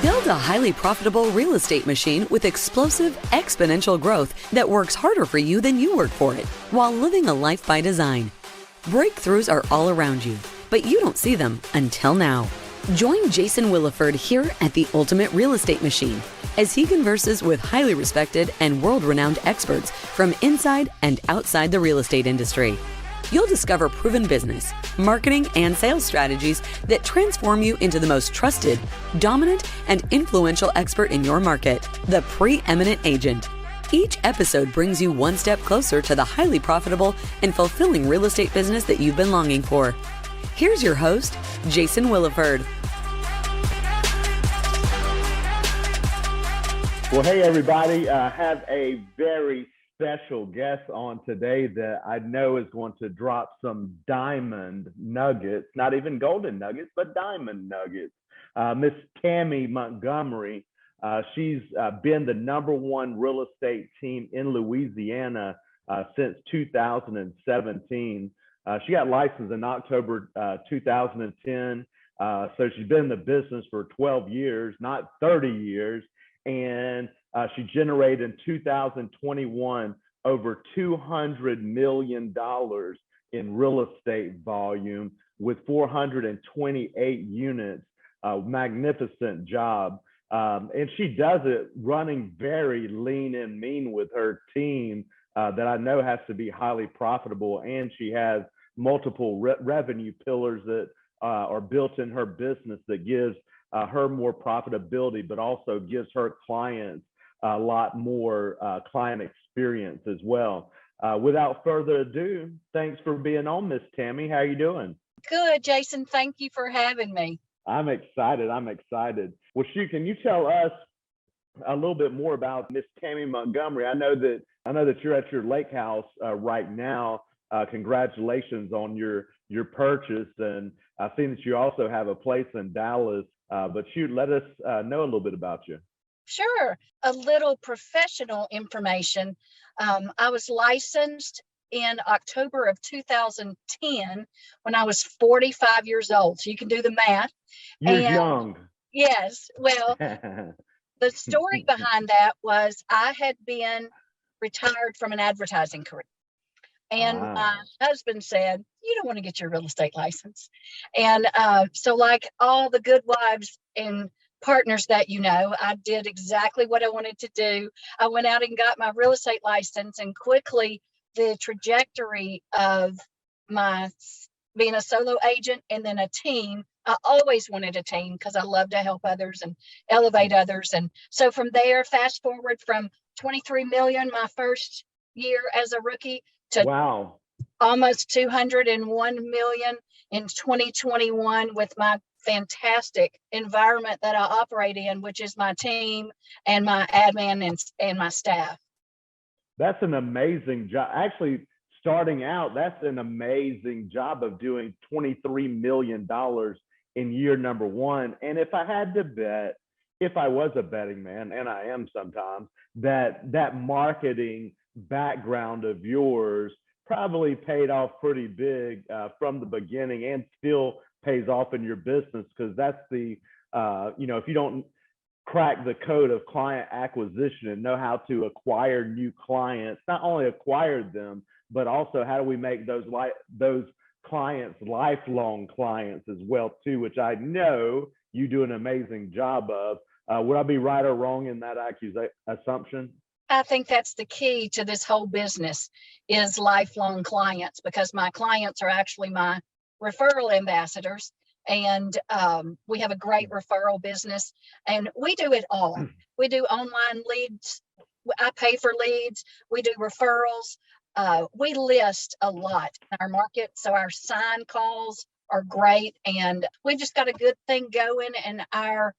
Build a highly profitable real estate machine with explosive, exponential growth that works harder for you than you work for it, while living a life by design. Breakthroughs are all around you, but you don't see them until now. Join Jason Williford here at the Ultimate Real Estate Machine as he converses with highly respected and world-renowned experts from inside and outside the real estate industry. You'll discover proven business, marketing, and sales strategies that transform you into the most trusted, dominant, and influential expert in your market, the preeminent agent. Each episode brings you one step closer to the highly profitable and fulfilling real estate business that you've been longing for. Here's your host, Jason Williford. Well, hey, everybody. I have a very special guest on today that I know is going to drop some diamond nuggets, not even golden nuggets, but diamond nuggets. Miss Tammy Montgomery, she's been the #1 real estate team in Louisiana since 2017. She got licensed in October 2010. So she's been in the business for 12 years, not 30 years. And she generated in 2021 over $200 million in real estate volume with 428 units. Magnificent job. And she does it running very lean and mean with her team that I know has to be highly profitable. And she has multiple revenue pillars that are built in her business that gives her more profitability, but also gives her clients a lot more client experience as well. Without further ado, thanks for being on, Miss Tammy. How are you doing? Good, Jason. Thank you for having me. I'm excited. Well, shoot, can you tell us a little bit more about Miss Tammy Montgomery? I know that you're at your lake house right now. Congratulations on your purchase, and I've seen that you also have a place in Dallas. But shoot, let us know a little bit about you. Sure. A little professional information. I was licensed in October of 2010 when I was 45 years old. So you can do the math. You're young. Yes. Well, the story behind that was I had been retired from an advertising career. And my husband said, you don't want to get your real estate license. And so like all the good wives and partners that you know, I did exactly what I wanted to do. I went out and got my real estate license, and quickly the trajectory of my being a solo agent and then a team, I always wanted a team because I love to help others and elevate others. And so from there, fast forward from 23 million my first year as a rookie to wow, almost 201 million in 2021 with my fantastic environment that I operate in, which is my team and my admin and my staff. That's an amazing job. Actually, starting out, that's an amazing job of doing $23 million in year #1. And if I had to bet, if I was a betting man, and I am sometimes, that marketing background of yours probably paid off pretty big from the beginning, and still pays off in your business, because that's the if you don't crack the code of client acquisition and know how to acquire new clients, not only acquire them, but also how do we make those clients lifelong clients as well too, which I know you do an amazing job of. Would I be right or wrong in that assumption? I think that's the key to this whole business is lifelong clients, because my clients are actually my referral ambassadors. And we have a great referral business, and we do it all. We do online leads. I pay for leads. We do referrals. We list a lot in our market. So our sign calls are great, and we've just got a good thing going. And I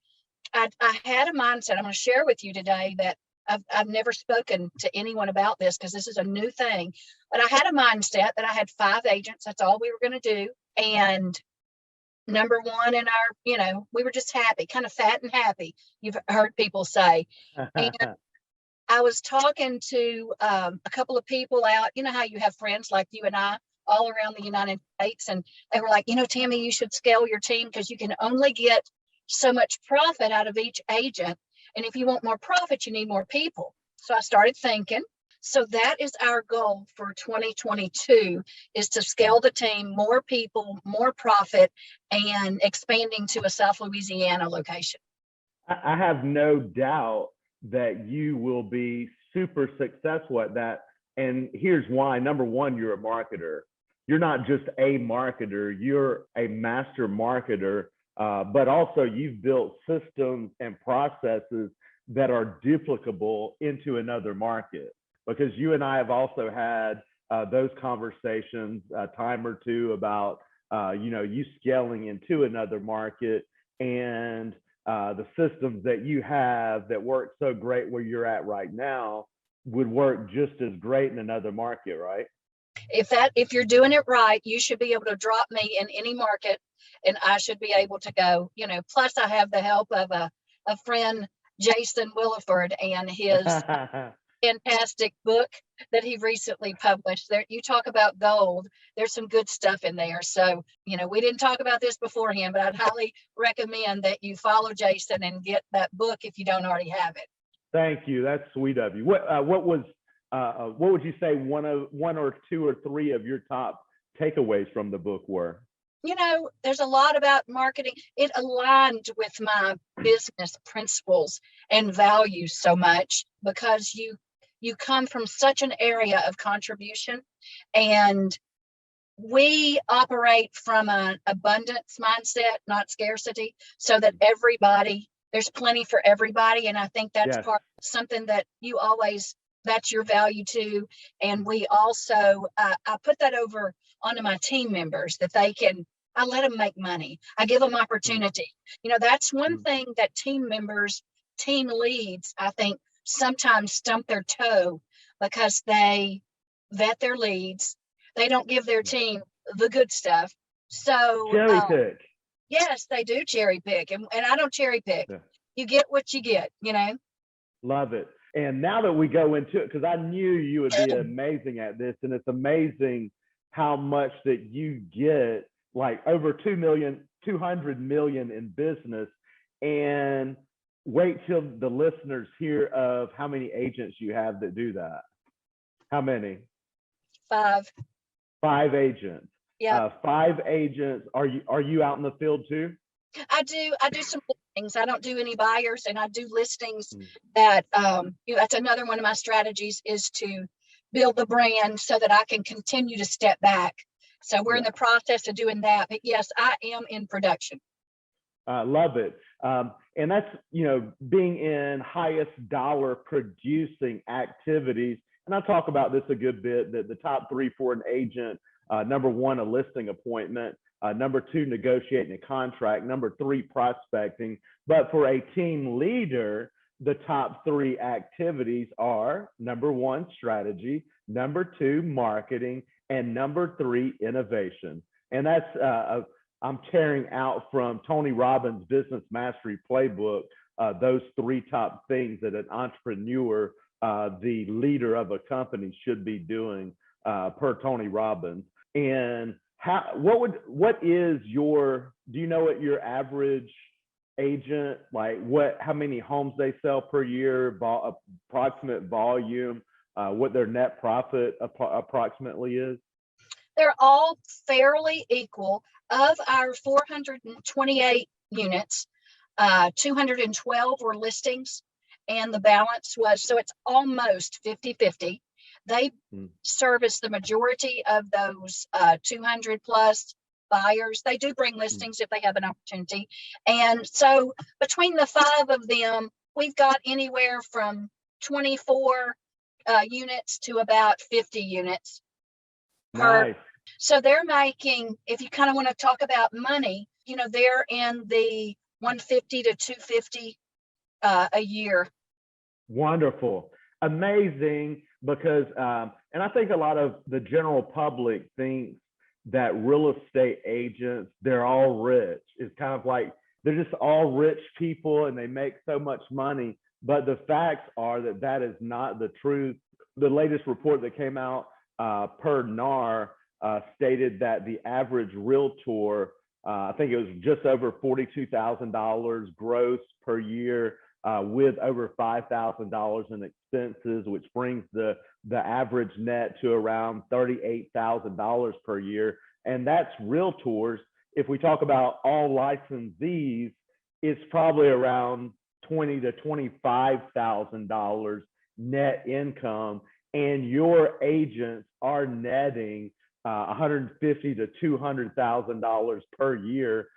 had a mindset I'm going to share with you today that I've never spoken to anyone about this because this is a new thing, but I had a mindset that I had 5 agents. That's all we were going to do. And #1 in our, we were just happy, kind of fat and happy. You've heard people say. And I was talking to a couple of people out, how you have friends like you and I all around the United States. And they were like, Tammy, you should scale your team because you can only get so much profit out of each agent. And if you want more profit, you need more people. So I started thinking, so that is our goal for 2022, is to scale the team, more people, more profit, and expanding to a South Louisiana location. I have no doubt that you will be super successful at that. And here's why. Number one, you're a marketer. You're not just a marketer, you're a master marketer, but also you've built systems and processes that are duplicable into another market. Because you and I have also had those conversations a time or two about, you scaling into another market, and the systems that you have that work so great where you're at right now would work just as great in another market, right? If you're doing it right, you should be able to drop me in any market and I should be able to go, plus I have the help of a friend, Jason Williford, and his fantastic book that he recently published. There, you talk about gold, there's some good stuff in there. So, we didn't talk about this beforehand, but I'd highly recommend that you follow Jason and get that book if you don't already have it. Thank you. That's sweet of you. What would you say one or two or three of your top takeaways from the book were? There's a lot about marketing. It aligned with my business principles and values so much, because you come from such an area of contribution, and we operate from an abundance mindset, not scarcity, so that there's plenty for everybody. And I think that's part of something that you always, that's your value too. And we also, I put that over onto my team members, that I let them make money. I give them opportunity. That's one thing that team leads, I think, sometimes stump their toe, because they vet their leads. They don't give their team the good stuff. So cherry pick. Yes, they do cherry pick, and I don't cherry pick. Yeah. You get what you get, Love it. And now that we go into it, because I knew you would be amazing at this, and it's amazing how much that you get, like over 200 million in business. And wait till the listeners hear of how many agents you have that do that. How many? 5. 5 agents. Yeah. 5 agents. Are you out in the field too? I do some listings. I don't do any buyers, and I do listings that, that's another one of my strategies, is to build the brand so that I can continue to step back. So we're in the process of doing that. But yes, I am in production. I love it. And that's, being in highest dollar producing activities. And I talk about this a good bit, that the top 3 for an agent: number 1, a listing appointment; number 2, negotiating a contract; number 3, prospecting. But for a team leader, the top 3 activities are: number 1, strategy; number 2, marketing; and number 3, innovation. And that's, I'm tearing out from Tony Robbins' Business Mastery Playbook, those 3 top things that an entrepreneur, the leader of a company, should be doing, per Tony Robbins. And what is your, do you know what your average agent, like how many homes they sell per year, approximate volume, what their net profit approximately is? They're all fairly equal. Of our 428 units, 212 were listings, and the balance was, so it's almost 50-50. They service the majority of those 200 plus buyers. They do bring listings if they have an opportunity. And so between the 5 of them, we've got anywhere from 24 units to about 50 units per. Nice. So they're making, if you kind of want to talk about money, they're in the 150 to 250 a year. Wonderful. Amazing. Because, and I think a lot of the general public thinks that real estate agents, they're all rich. It's kind of like they're just all rich people and they make so much money. But the facts are that is not the truth. The latest report that came out per NAR stated that the average realtor I think it was just over $42,000 gross per year, with over $5,000 in expenses, which brings the average net to around $38,000 per year. And that's realtors. If we talk about all licensees, it's probably around $20,000 to $25,000 net income, and your agents are netting $150,000 to $200,000 per year.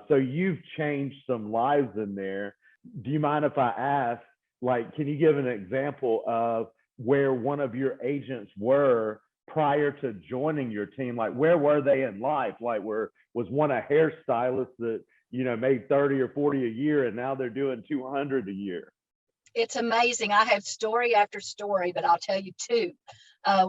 So you've changed some lives in there. Do you mind if I ask, like, can you give an example of where one of your agents were prior to joining your team? Like, where were they in life? Like, was one a hairstylist that, you know, made 30 or 40 a year, and now they're doing 200 a year? It's amazing. I have story after story, but I'll tell you two.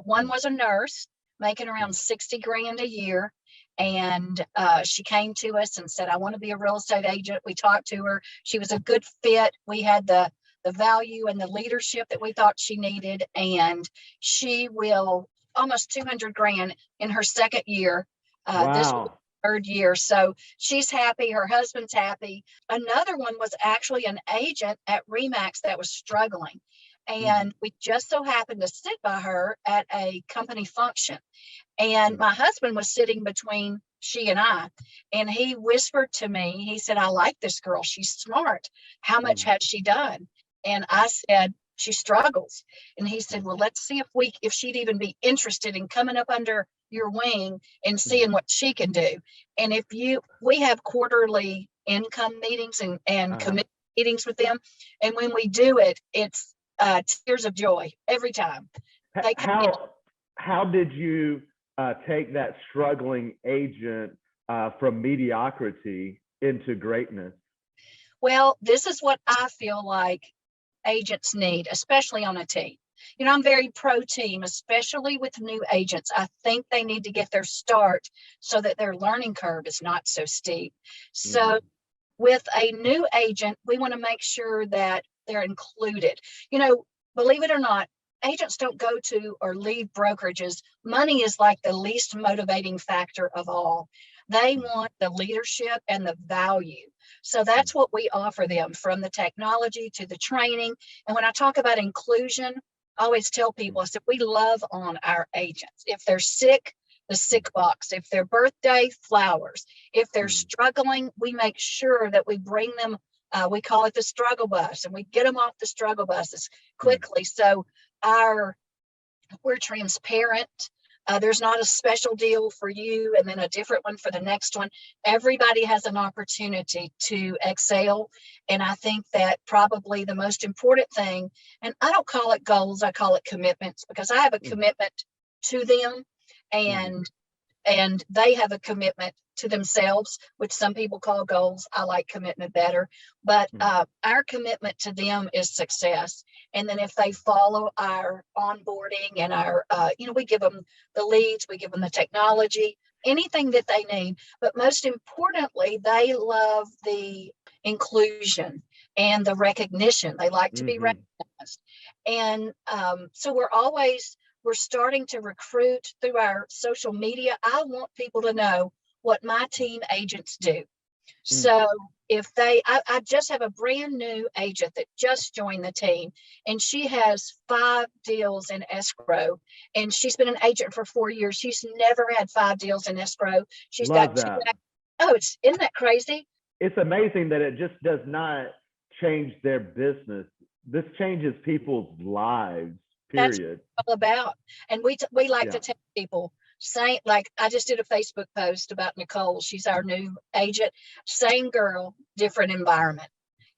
One was a nurse making around 60 grand a year. And she came to us and said, I want to be a real estate agent. We talked to her. She was a good fit. We had the value and the leadership that we thought she needed. And she will almost 200 grand in her second year. This was the third year. So she's happy. Her husband's happy. Another one was actually an agent at Remax that was struggling. And we just so happened to sit by her at a company function. And my husband was sitting between she and I, and he whispered to me, he said, I like this girl. She's smart. How much has she done? And I said, she struggles. And he said, well, let's see if she'd even be interested in coming up under your wing and seeing what she can do. And we have quarterly income meetings and committee meetings with them. And when we do it, it's tears of joy every time. How did you take that struggling agent from mediocrity into greatness? Well, this is what I feel like agents need, especially on a team. You know, I'm very pro team, especially with new agents. I think they need to get their start so that their learning curve is not so steep. So with a new agent, we want to make sure that they're included. You know, believe it or not, agents don't go to or leave brokerages. Money is like the least motivating factor of all. They want the leadership and the value. So that's what we offer them, from the technology to the training. And when I talk about inclusion, I always tell people, I said, we love on our agents. If they're sick, the sick box. If their birthday, flowers. If they're struggling, we make sure that we bring them, we call it the struggle bus, and we get them off the struggle buses quickly. So we're transparent. There's not a special deal for you and then a different one for the next one. Everybody has an opportunity to excel. And I think that probably the most important thing, and I don't call it goals, I call it commitments, because I have a commitment to them, and they have a commitment to themselves, which some people call goals. I like commitment better, but our commitment to them is success. And then if they follow our onboarding and our, we give them the leads, we give them the technology, anything that they need. But most importantly, they love the inclusion and the recognition. They like to be recognized. And so we're starting to recruit through our social media. I want people to know what my team agents do. So if I just have a brand new agent that just joined the team, and she has 5 deals in escrow, and she's been an agent for 4 years. She's never had 5 deals in escrow. She's Love got that. Isn't that crazy? It's amazing that it just does not change their business. This changes people's lives, period. That's what it's all about. And we like to tell people, like I just did a Facebook post about Nicole. She's our new agent. Same girl, different environment.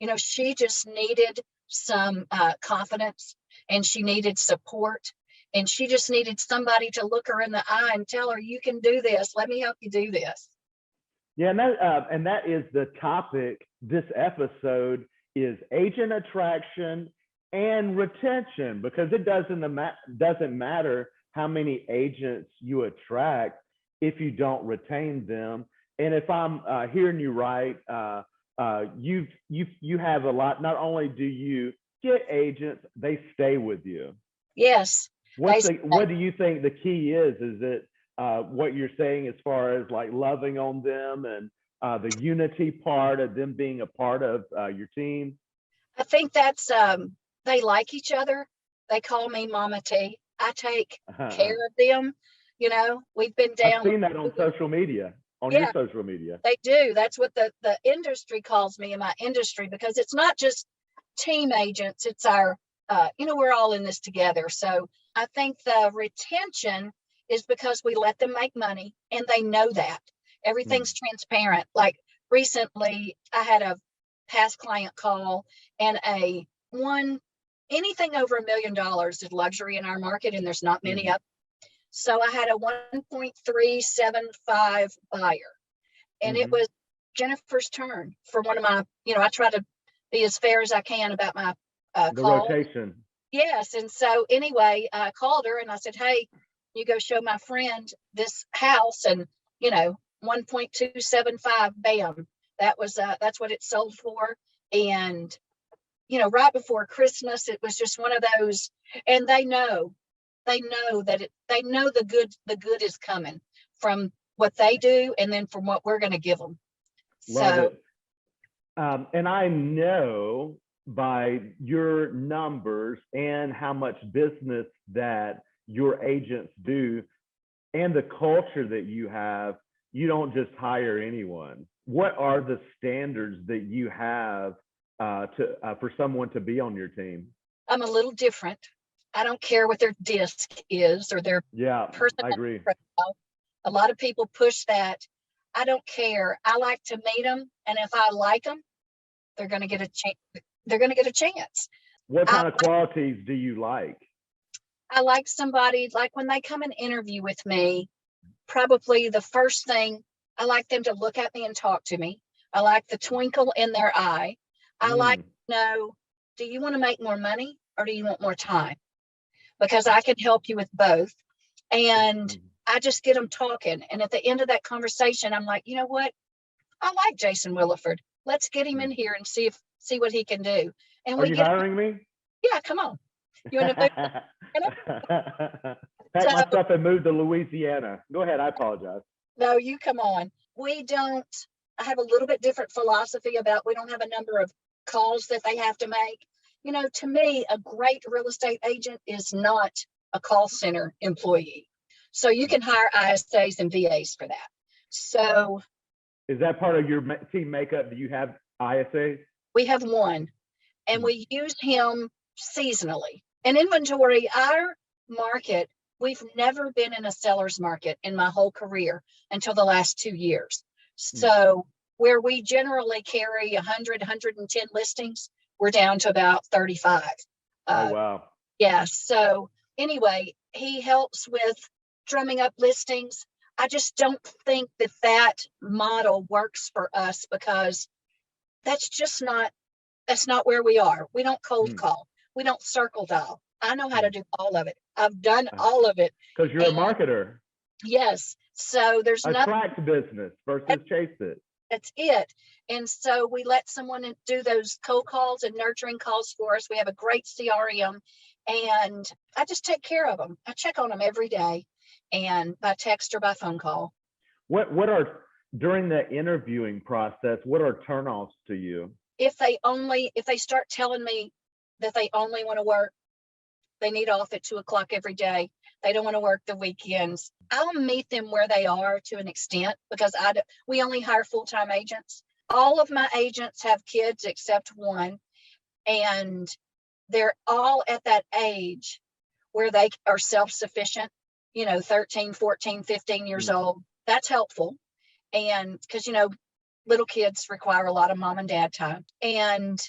You know, she just needed some confidence, and she needed support, and she just needed somebody to look her in the eye and tell her, you can do this. Let me help you do this. Yeah, and that is the topic. This episode is agent attraction and retention, because it doesn't matter how many agents you attract if you don't retain them. And if I'm hearing you right, you have a lot. Not only do you get agents, they stay with you. Yes. What do you think the key is? Is it what you're saying as far as like loving on them and the unity part of them being a part of your team? I think that's they like each other. They call me Mama T. I take care of them. You know, we've been I've down. seen that on social media, on your Yeah, social media. they do. That's what the industry calls me in my industry, because it's not just team agents. It's our, you know, we're all in this together. So I think the retention is because we let them make money and they know that everything's transparent. Like recently, I had a past client call, and anything over $1 million is luxury in our market, and there's not many Mhm. of. So I had a 1.375 buyer, and it Mhm. was Jennifer's turn for one of my, you know, I try to be as fair as I can about my The call. rotation. Yes. And so anyway, I called her and I said, hey, you go show my friend this house, and, you know, 1.275, bam. That's what it sold for. And, you know, right before Christmas, it was just one of those, and they know that they know the good is coming from what they do, and then from what we're going to give them. Love So it. And I know by your numbers and how much business that your agents do and the culture that you have, you don't just hire anyone. What are the standards that you have for someone to be on your team? I'm a little different. I don't care what their disc is or their Yeah, I personality agree. profile. A lot of people push that. I don't care. I like to meet them, and if I like them, they're going to get a chance. They're going to get a chance. What I, kind of qualities do you like? I like somebody, like when they come and interview with me, probably the first thing, I like them to look at me and talk to me. I like the twinkle in their eye. I like Mm, to know, do you want to make more money or do you want more time? Because I can help you with both. And mm. I just get them talking. And at the end of that conversation, I'm like, you know what? I like Jason Williford. Let's get him in here and see what he can do. And Are we you get, hiring me? yeah, come on. You want to move? Pack So my stuff and move to Louisiana. Go ahead. I apologize. no, you come on. We don't, I have a little bit different philosophy about, we don't have a number of calls that they have to make. You know, to me, a great real estate agent is not a call center employee. So you can hire ISAs and VAs for that. So Is that part of your team makeup? Do you have ISAs? we have one, and we use him seasonally. And inventory, our market, we've never been in a seller's market in my whole career until the last 2 years. So where we generally carry 100, 110 listings, we're down to about 35. Oh, wow. Yeah. So anyway, he helps with drumming up listings. I just don't think that model works for us, because that's not where we are. We don't cold call. We don't circle dial. I know how to do all of it. I've done all of it. Because you're a And marketer. yes, so there's nothing. Attract business versus chase it. That's it. And so we let someone do those cold calls and nurturing calls for us. We have a great CRM, and I just take care of them. I check on them every day, and by text or by phone call. What are, during the interviewing process, what are turnoffs to you? If they start telling me that they only want to work, they need off at 2:00 every day, they don't want to work the weekends, I'll meet them where they are to an extent, because we only hire full-time agents. All of my agents have kids except one, and they're all at that age where they are self-sufficient, 13, 14, 15 years old. That's helpful. And because, little kids require a lot of mom and dad time. And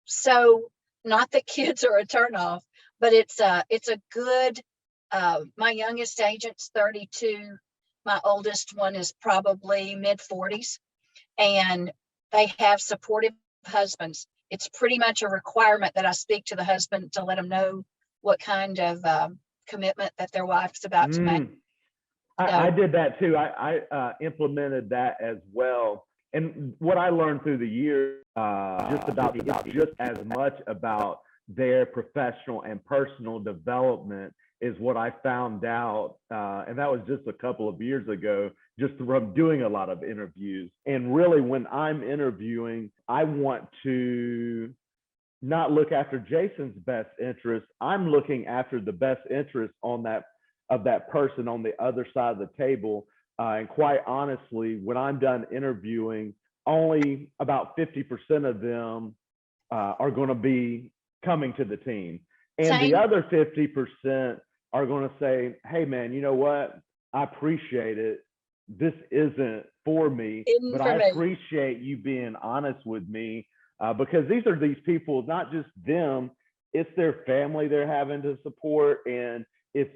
so, not that kids are a turnoff, but it's a good, my youngest agent's 32. My oldest one is probably mid 40s, and they have supportive husbands. It's pretty much a requirement that I speak to the husband to let him know what kind of commitment that their wife's about to make. I did that too. I implemented that as well. And what I learned through the years, just as much about their professional and personal development is what I found out, and that was just a couple of years ago, just from doing a lot of interviews. And really, when I'm interviewing, I want to not look after Jason's best interest. I'm looking after the best interest on that of that person on the other side of the table. And quite honestly, when I'm done interviewing, only about 50% of them are going to be coming to the team. And the other 50% are going to say, hey, man, you know what? I appreciate it. This isn't for me, but I appreciate you being honest with me, because these are these people, not just them, it's their family they're having to support. And it's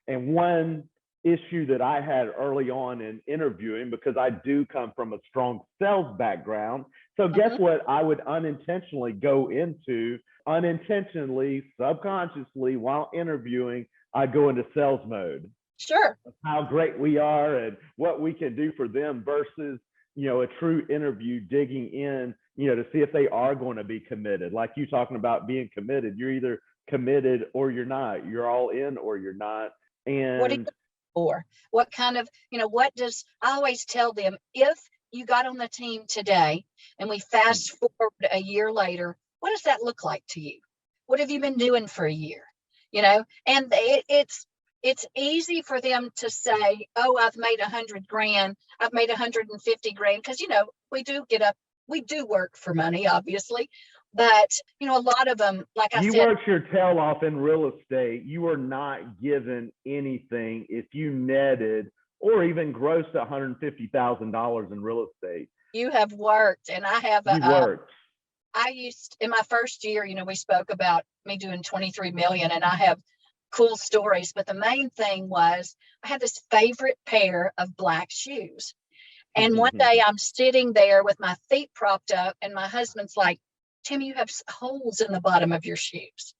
and one issue that I had early on in interviewing, because I do come from a strong sales background. So guess what? I would unintentionally go into, subconsciously, while interviewing, I go into sales mode. Sure. How great we are and what we can do for them versus, a true interview, digging in, to see if they are going to be committed. Like you talking about being committed, you're either committed or you're not. You're all in or you're not. And what do you for? What kind of, I always tell them, if you got on the team today and we fast forward a year later, what does that look like to you? What have you been doing for a year? And it's easy for them to say, oh, I've made $100,000, I've made $150,000, because we do work for money, obviously. But a lot of them, like I said, you worked your tail off in real estate. You are not given anything if you netted or even grossed $150,000 in real estate. You have worked, and I have. Worked. In my first year, we spoke about me doing 23 million, and I have cool stories. But the main thing was I had this favorite pair of black shoes. And one day I'm sitting there with my feet propped up, and my husband's like, Timmy, you have holes in the bottom of your shoes.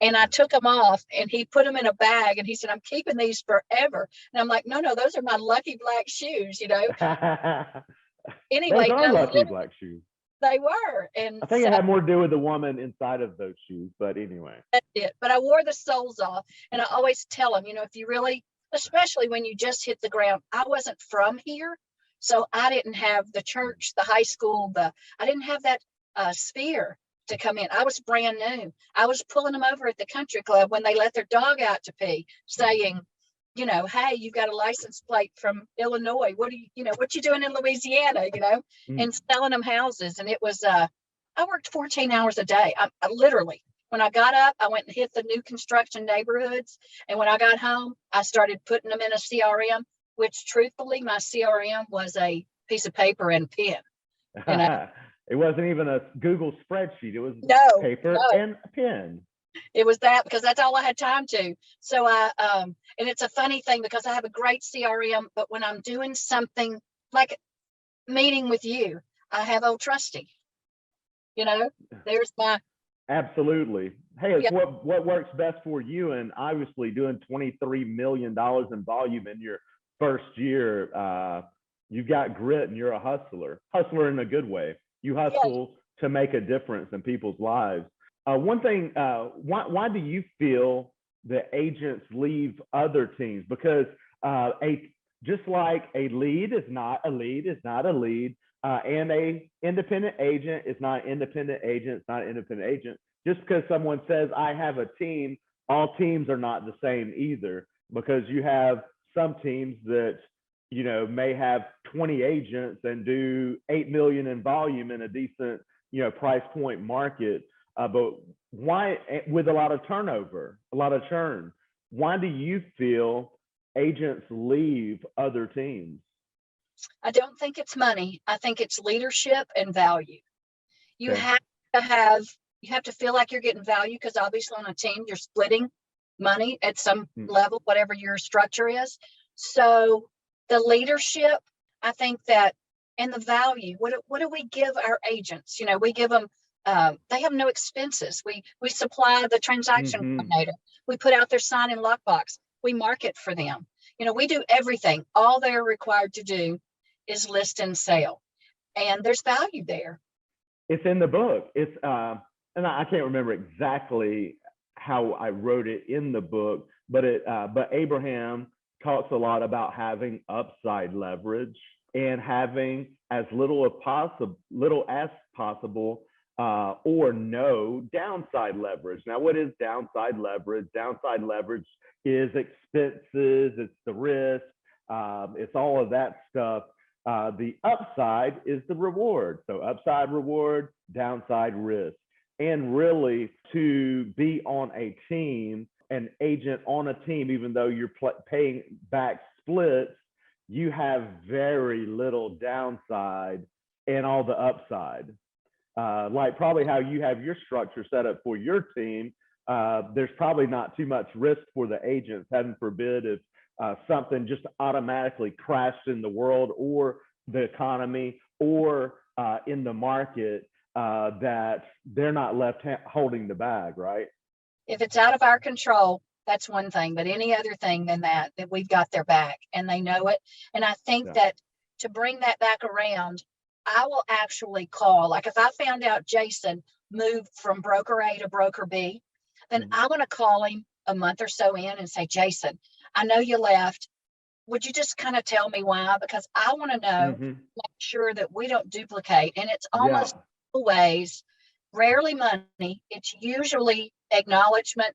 And I took them off, and he put them in a bag, and he said, I'm keeping these forever. And I'm like, no, those are my lucky black shoes, Anyway, those are lucky black shoes. They were. And I think it had more to do with the woman inside of those shoes, but anyway. That's it. But I wore the soles off, and I always tell them, if you really, especially when you just hit the ground, I wasn't from here. So I didn't have the church, the high school, I didn't have that sphere to come in. I was brand new. I was pulling them over at the country club when they let their dog out to pee, saying, hey, you got a license plate from Illinois. What you doing in Louisiana, and selling them houses. And it was, I worked 14 hours a day. I literally, when I got up, I went and hit the new construction neighborhoods. And when I got home, I started putting them in a CRM, which truthfully, my CRM was a piece of paper and pen. It wasn't even a Google spreadsheet. It was paper and a pen. It was that, because that's all I had time to. So and it's a funny thing, because I have a great CRM, but when I'm doing something like meeting with you, I have Old Trusty. There's my. Absolutely. Hey, it's what works best for you. And obviously doing $23 million in volume in your first year, you've got grit and you're a hustler in a good way. You hustle to make a difference in people's lives. One thing, why do you feel that agents leave other teams? Because just like a lead is not a lead, and a independent agent is not independent agent, it's not independent agent. Just because someone says I have a team, all teams are not the same either, because you have some teams that may have 20 agents and do 8 million in volume in a decent price point market. But why, with a lot of turnover, a lot of churn, why do you feel agents leave other teams? I don't think it's money. I think it's leadership and value. You have to feel like you're getting value, because obviously on a team, you're splitting money at some level, whatever your structure is. So the leadership, I think that, and the value, what do we give our agents? We give them, they have no expenses. We supply the transaction coordinator. We put out their sign-in lockbox. We market for them. We do everything. All they're required to do is list and sell. And there's value there. It's in the book. It's, and I can't remember exactly how I wrote it in the book, but Abraham talks a lot about having upside leverage and having as little as possible or no downside leverage. Now, what is downside leverage? Downside leverage is expenses, it's the risk, it's all of that stuff. The upside is the reward. So upside reward, downside risk. And really, to be on a team, an agent on a team, even though you're paying back splits, you have very little downside and all the upside. Like probably how you have your structure set up for your team, there's probably not too much risk for the agents. Heaven forbid if something just automatically crashed in the world or the economy or in the market, that they're not left holding the bag, right? If it's out of our control, that's one thing, but any other thing than that we've got their back and they know it. And I think that to bring that back around, I will actually call, like if I found out Jason moved from broker A to broker B, then I'm going to call him a month or so in and say, Jason, I know you left. Would you just kind of tell me why? Because I want to know, make sure that we don't duplicate. And it's almost always, rarely money. It's usually acknowledgement,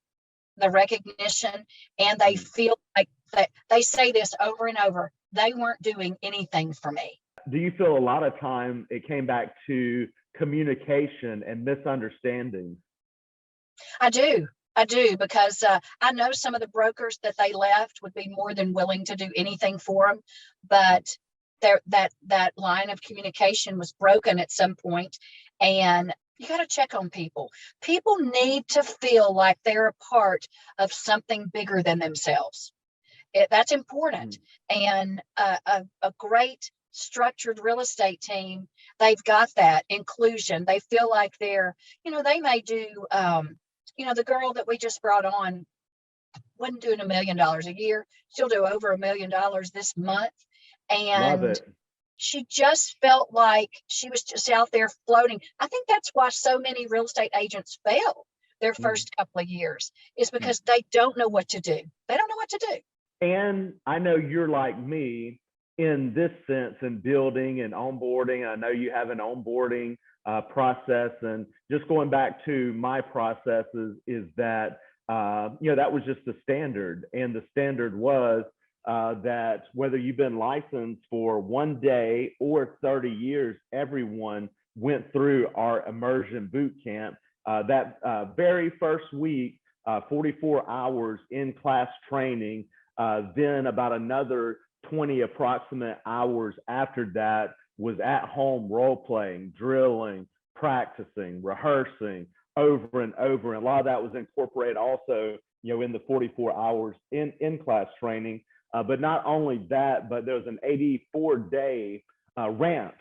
the recognition, and they feel like that they say this over and over. They weren't doing anything for me. Do you feel a lot of time it came back to communication and misunderstandings? I do, because I know some of the brokers that they left would be more than willing to do anything for them, but that line of communication was broken at some point, and you got to check on people. People need to feel like they're a part of something bigger than themselves. That's important. And a great structured real estate team, they've got that inclusion. They feel like they're, they may do, the girl that we just brought on wasn't doing $1 million a year. She'll do over $1 million this month. And she just felt like she was just out there floating. I think that's why so many real estate agents fail their first couple of years, is because they don't know what to do. They don't know what to do. And I know you're like me in this sense in building and onboarding. I know you have an onboarding process, and just going back to my processes is that, that was just the standard. And the standard was that whether you've been licensed for 1 day or 30 years, everyone went through our immersion boot camp. That very first week, 44 hours in class training, then about another 20 approximate hours after that was at home role playing, drilling, practicing, rehearsing over and over. And a lot of that was incorporated also, in the 44 hours in class training. But not only that, but there was an 84-day ramp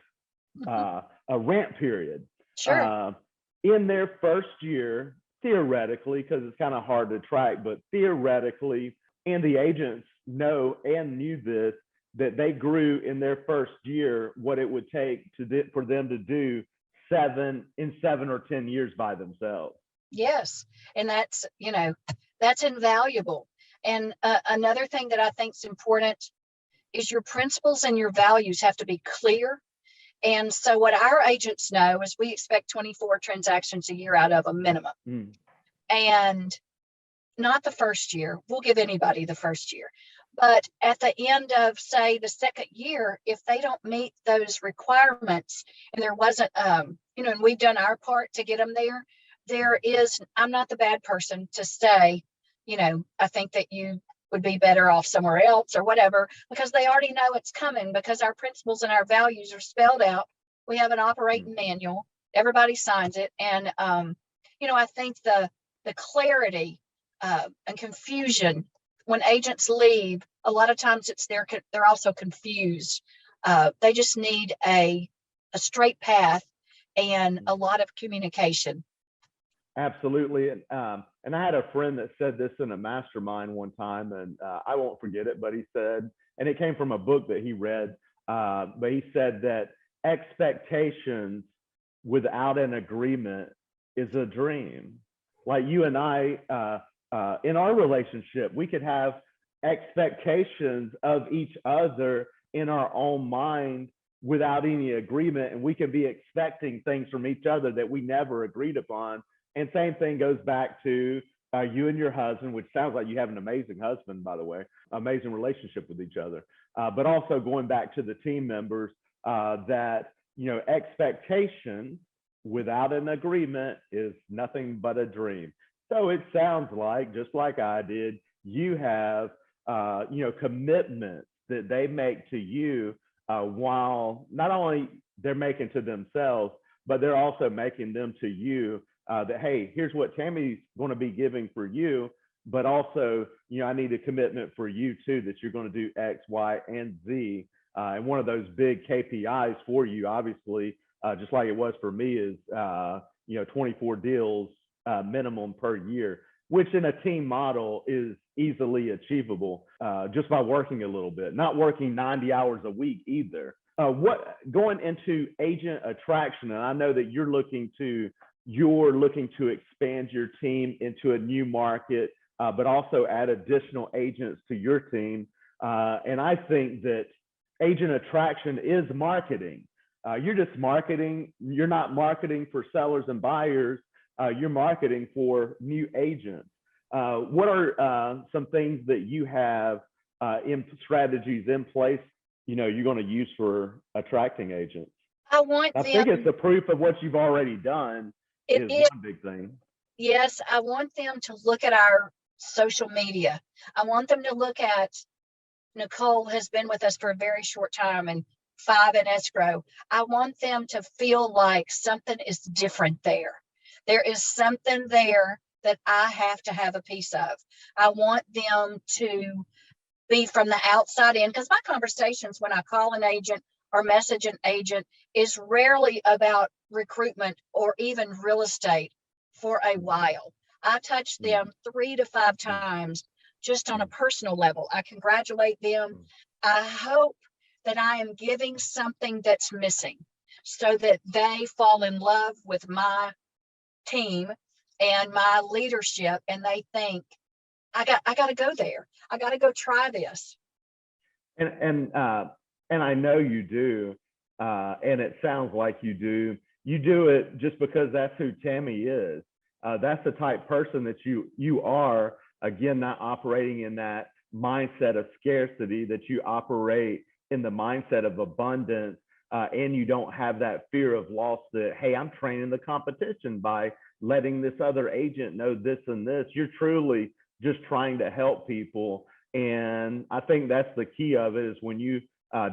period. Sure. In their first year, theoretically, because it's kind of hard to track, but theoretically, and the agents know and knew this, that they grew in their first year what it would take for them to do 7 or 10 years by themselves. Yes. And that's invaluable. And another thing that I think is important is your principles and your values have to be clear. And so what our agents know is we expect 24 transactions a year out of a minimum. And not the first year. We'll give anybody the first year. But at the end of, say, the second year, if they don't meet those requirements and there wasn't, and we've done our part to get them there is, I'm not the bad person to say, I think that you would be better off somewhere else or whatever, because they already know it's coming, because our principles and our values are spelled out. We have an operating manual. Everybody signs it. And, I think the clarity and confusion when agents leave, a lot of times they're also confused. They just need a straight path and a lot of communication. Absolutely. And I had a friend that said this in a mastermind one time, and I won't forget it, but he said, and it came from a book that he read, but he said that expectations without an agreement is a dream. Like you and I in our relationship, we could have expectations of each other in our own mind without any agreement, and we can be expecting things from each other that we never agreed upon. And same thing goes back to you and your husband, which sounds like you have an amazing husband, by the way, amazing relationship with each other. But also going back to the team members, that, you know, expectation without an agreement is nothing but a dream. So it sounds like, just like I did, you have, you know, commitments that they make to you, while not only they're making to themselves, but they're also making them to you, that, hey, here's what Tammy's going to be giving for you, but also, you know, I need a commitment for you too, that you're going to do X, Y, and Z. And one of those big KPIs for you, obviously, just like it was for me, is, you know, 24 deals minimum per year, which in a team model is easily achievable, just by working a little bit, not working 90 hours a week either. What going into agent attraction, and I know that you're looking to expand your team into a new market, but also add additional agents to your team. And I think that agent attraction is marketing. You're just marketing. You're not marketing for sellers and buyers. You're marketing for new agents. What are some things that you have in strategies in place, you know, you're going to use for attracting agents? I want I them, think it's the proof of what you've already done is one big thing. yes, I want them to look at our social media. I want them to look at, Nicole has been with us for a very short time, and 5 in escrow. I want them to feel like something is different there. There is something there that I have to have a piece of. I want them to be from the outside in, because my conversations when I call an agent or message an agent is rarely about recruitment or even real estate for a while. I touch them 3 to 5 times just on a personal level. I congratulate them. I hope that I am giving something that's missing so that they fall in love with my team and my leadership, and they think, I got to go there. I got to go try this. And I know you do, and it sounds like you do. You do it just because that's who Tammy is. That's the type person that you are. Again, not operating in that mindset of scarcity, that you operate in the mindset of abundance, and you don't have that fear of loss that, hey, I'm training the competition by letting this other agent know this and this. You're truly just trying to help people. And I think that's the key of it, is when you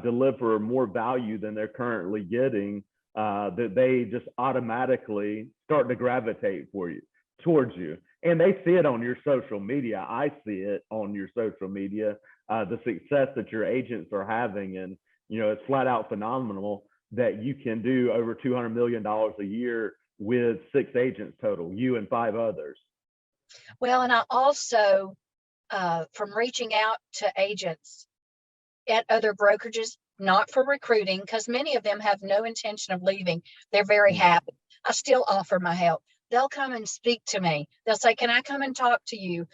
deliver more value than they're currently getting, that they just automatically start to gravitate towards you. And they see it on your social media. I see it on your social media, the success that your agents are having. And, you know, it's flat out phenomenal that you can do over $200 million a year with 6 agents total, you and 5 others. Well, and I also, from reaching out to agents at other brokerages, not for recruiting, because many of them have no intention of leaving. They're very happy. I still offer my help. They'll come and speak to me. They'll say, can I come and talk to you?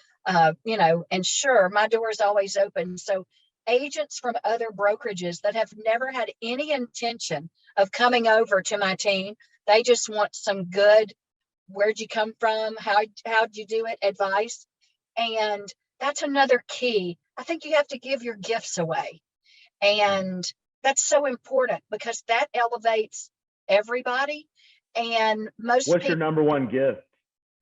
You know, and sure, my door is always open. So agents from other brokerages that have never had any intention of coming over to my team, they just want some good, where'd you come from? How'd you do it? Advice. And that's another key. I think you have to give your gifts away. And that's so important because that elevates everybody. And most What's people, your number one gift?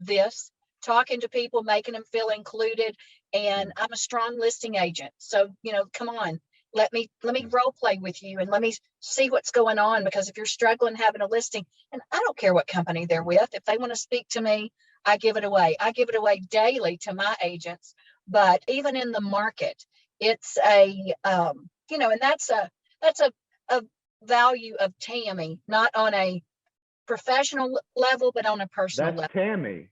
this, talking to people, making them feel included. And I'm a strong listing agent. So, you know, come on, let me role play with you and let me see what's going on. Because if you're struggling having a listing, and I don't care what company they're with, if they want to speak to me, I give it away. I give it away daily to my agents. But even in the market, it's a, you know, and that's a value of Tammy, not on a professional level, but on a personal That's level. Tammy.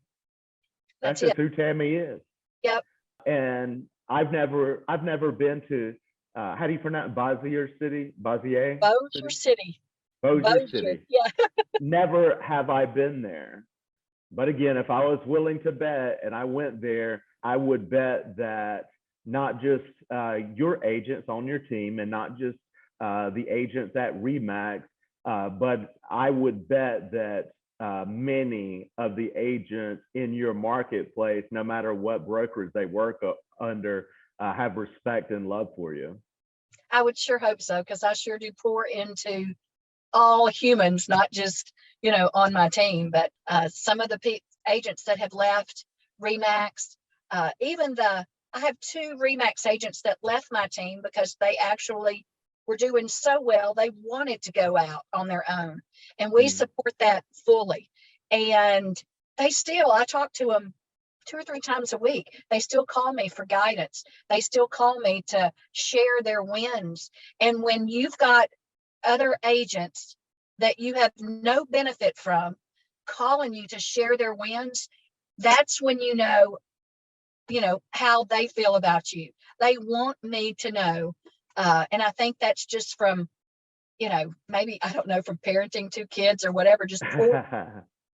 That's That's just who Tammy is. Yep. And I've never been to, how do you pronounce Bossier City? Bossier? Bossier City. Bossier City. Yeah. Never have I been there. But again, if I was willing to bet and I went there, I would bet that not just your agents on your team and not just the agents at Remax, but I would bet that many of the agents in your marketplace, no matter what brokerage they work under, have respect and love for you. I would sure hope so, because I sure do pour into all humans, not just, on my team, but some of the agents that have left Remax, I have 2 Remax agents that left my team because they actually were doing so well. They wanted to go out on their own, and we support that fully. And I talk to them 2 or 3 times a week. They still call me for guidance. They still call me to share their wins. And when you've got other agents that you have no benefit from calling you to share their wins, that's when you know how they feel about you. They want me to know. And I think that's just from, maybe, I don't know, from parenting 2 kids or whatever, just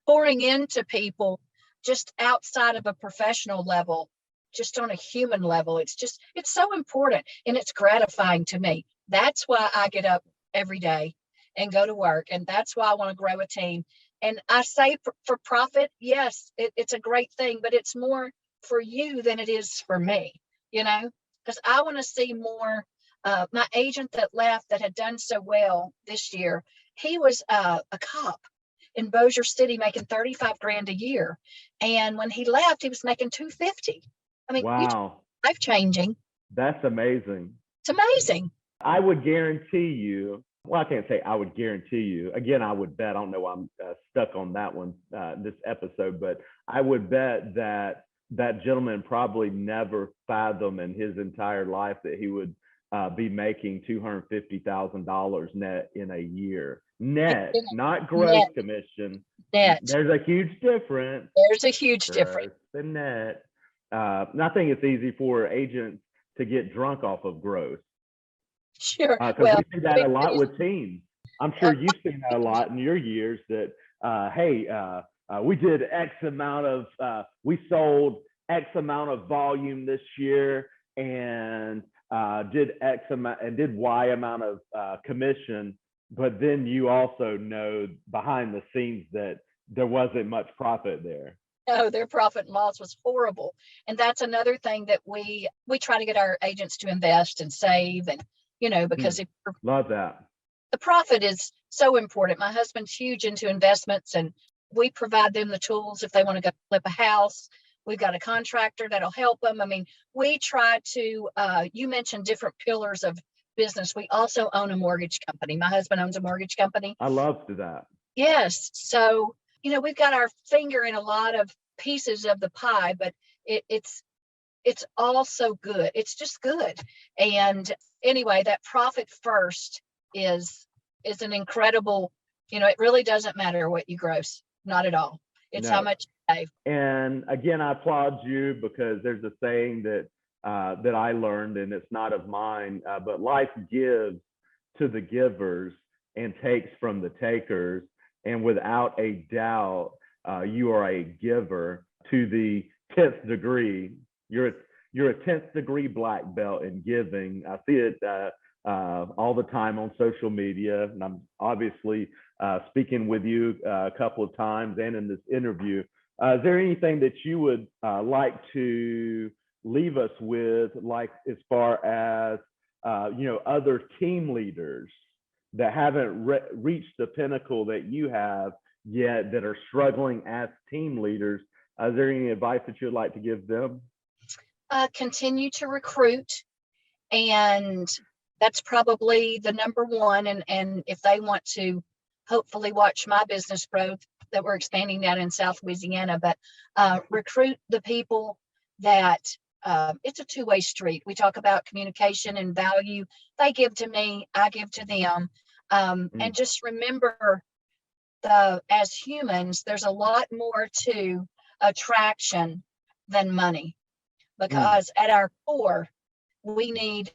pouring into people just outside of a professional level, just on a human level. It's so important, and it's gratifying to me. That's why I get up every day and go to work. And that's why I want to grow a team. And I say for profit, yes, it's a great thing, but it's more for you than it is for me, because I want to see more. My agent that left that had done so well this year, he was a cop in Bossier City making $35,000 a year. And when he left, he was making $250,000. I mean, wow, life changing. that's amazing. It's amazing. I would guarantee you. Well, I can't say I would guarantee you. Again, I would bet. I don't know why I'm stuck on that one this episode, but I would bet that that gentleman probably never fathomed in his entire life that he would be making $250,000 net in a year. Net, not gross commission. Net. There's a huge difference. There's a huge difference. The net. And I think it's easy for agents to get drunk off of gross. Sure. Because we see that a lot with teams. I'm sure you've seen that a lot in your years that, we did X amount of, we sold X amount of volume this year and did X amount and did Y amount of commission. But then you also know behind the scenes that there wasn't much profit there. No, their profit and loss was horrible. And that's another thing that we try to get our agents to invest and save, and because love that. The profit is so important. My husband's huge into investments, and we provide them the tools if they want to go flip a house. We've got a contractor that'll help them. I mean, we try to, you mentioned different pillars of business. We also own a mortgage company. My husband owns a mortgage company. I love that. Yes. So, we've got our finger in a lot of pieces of the pie, but it's all so good. It's just good. And anyway, that profit first is an incredible, it really doesn't matter what you gross, not at all. It's how much you save. And again, I applaud you because there's a saying that I learned, and it's not of mine, but life gives to the givers and takes from the takers. And without a doubt, you are a giver to the 10th degree. You're a 10th degree black belt in giving. I see it all the time on social media, and I'm obviously speaking with you a couple of times and in this interview. Is there anything that you would like to leave us with, like as far as other team leaders that haven't reached the pinnacle that you have yet, that are struggling as team leaders? Is there any advice that you'd like to give them? Continue to recruit, and that's probably the number one. And if they want to hopefully watch my business growth, that we're expanding that in South Louisiana, but recruit the people that it's a two-way street. We talk about communication and value. They give to me, I give to them. And just remember, as humans, there's a lot more to attraction than money, because at our core, we need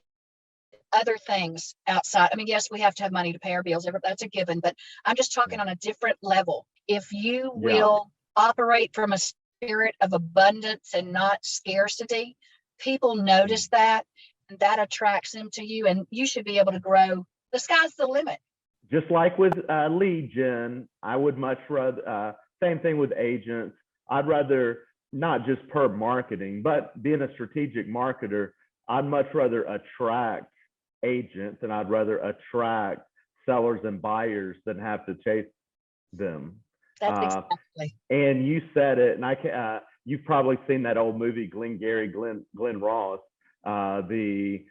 other things outside. I mean, yes, we have to have money to pay our bills. That's a given, but I'm just talking on a different level. If you will operate from a spirit of abundance and not scarcity, people notice that, and that attracts them to you, and you should be able to grow. The sky's the limit. Just like with lead gen, I would much rather, same thing with agents. I'd rather not just per marketing, but being a strategic marketer, I'd much rather attract agents and I'd rather attract sellers and buyers than have to chase them. That's exactly. And you said it, and you've probably seen that old movie, Glenn Ross, and they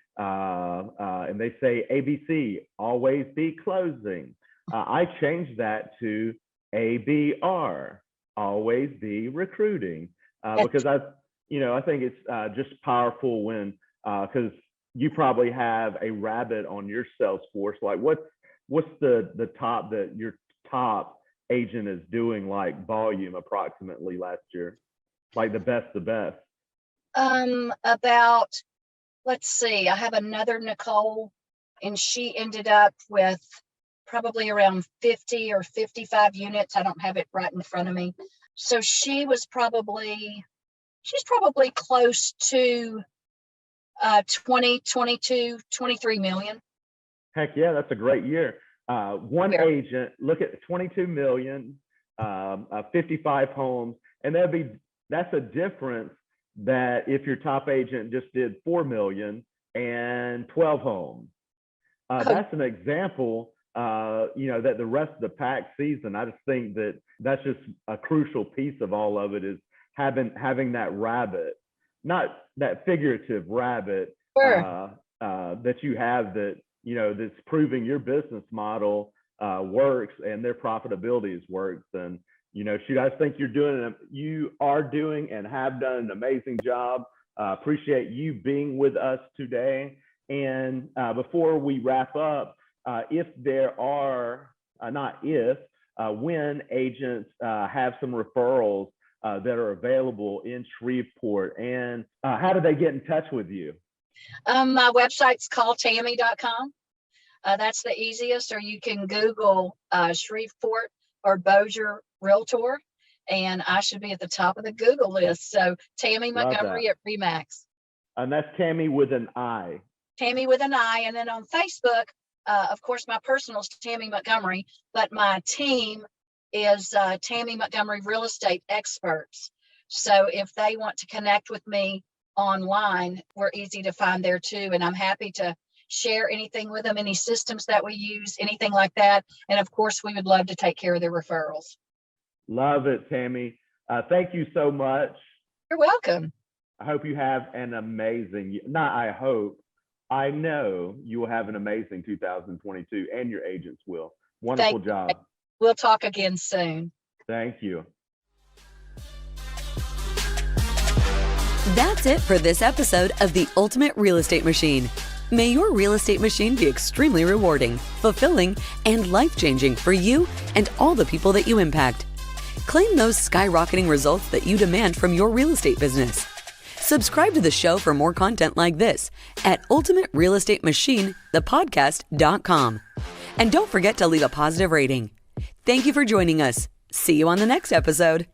say ABC, always be closing. I changed that to ABR, always be recruiting, because I think it's just powerful when, because you probably have a rabbit on your sales force. Like what's the top that your top agent is doing, like volume approximately last year, like the best. About, let's see, I have another Nicole, and she ended up with probably around 50 or 55 units. I don't have it right in front of me. So she's probably close to 20, 22, 23 million. Heck yeah, that's a great year. One agent, look at 22 million, 55 homes, and that's a difference that if your top agent just did 4 million and 12 homes. That's an example, that the rest of the pack sees, and I just think that that's just a crucial piece of all of it, is having that rabbit, not that figurative rabbit, that you have, that that's proving your business model works and their profitability works. And shoot, I think you are doing and have done an amazing job. Appreciate you being with us today. And before we wrap up, if there are when agents have some referrals that are available in Shreveport, and how do they get in touch with you? My website's calltammy.com. That's the easiest, or you can Google Shreveport or Bossier Realtor, and I should be at the top of the Google list. So Tammy Montgomery at Remax. And that's Tammy with an I. Tammy with an I. And then on Facebook, of course, my personal is Tammy Montgomery, but my team is Tammy Montgomery Real Estate Experts. So if they want to connect with me online, we're easy to find there too. And I'm happy to share anything with them, any systems that we use, anything like that. And of course, we would love to take care of their referrals. Love it, Tammy. Thank you so much. You're welcome. I hope you have an amazing, I know you will have an amazing 2022, and your agents will. Wonderful job. We'll talk again soon. Thank you. That's it for this episode of The Ultimate Real Estate Machine. May your real estate machine be extremely rewarding, fulfilling, and life-changing for you and all the people that you impact. Claim those skyrocketing results that you demand from your real estate business. Subscribe to the show for more content like this at ultimaterealestatemachine.thepodcast.com. And don't forget to leave a positive rating. Thank you for joining us. See you on the next episode.